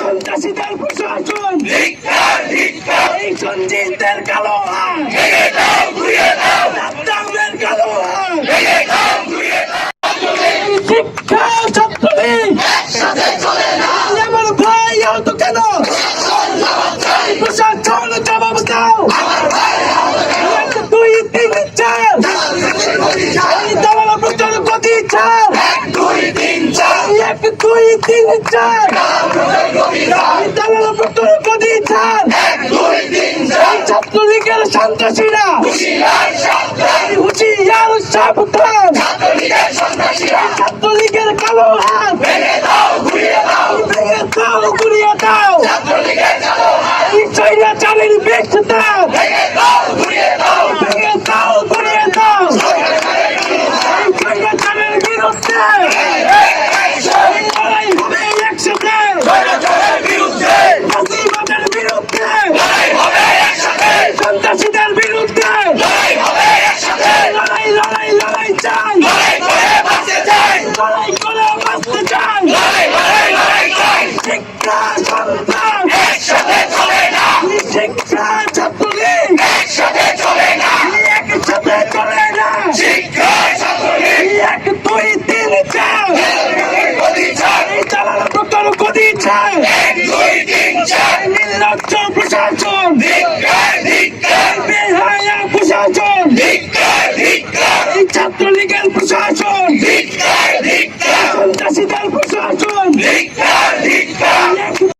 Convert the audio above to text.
সন্ত্রাসীদের প্রশাসন এই সঞ্জিতের কালো হাতের কালো শিক্ষা ছাত্রলীগ আমার ভাই আহত কেন প্রশাসন জবাব দাও 1 2 3 4 দালাল প্রচার গতি 4 1 2 3 4 দালাল প্রচার গতি 4 ছাত্রলীগের সন্ত্রাসীরা হুঁশিয়ার সাবধান ছাত্রলীগের কালো হাত ভেঙে দাও ঘুরিয়ে দাও এই স্বৈরাচারের বেশ দাও ভেঙে দাও ঘুরিয়ে দাও এই স্বৈরাচারের বিরুদ্ধে লড়াই হবে একসাথে ফাঁসিবাদের বিরুদ্ধে সন্ত্রাসীদের বিরুদ্ধে লড়াই চাই লড়াই করে বাঁচতে চাই শিক্ষা সন্তান শিক্ষা ছাত্রলীগ একসাথে চলে না 1 2 3 4 দালাল প্রচার গতি 4 নির্লজ্জ প্রশাসন বেহায়া প্রশাসন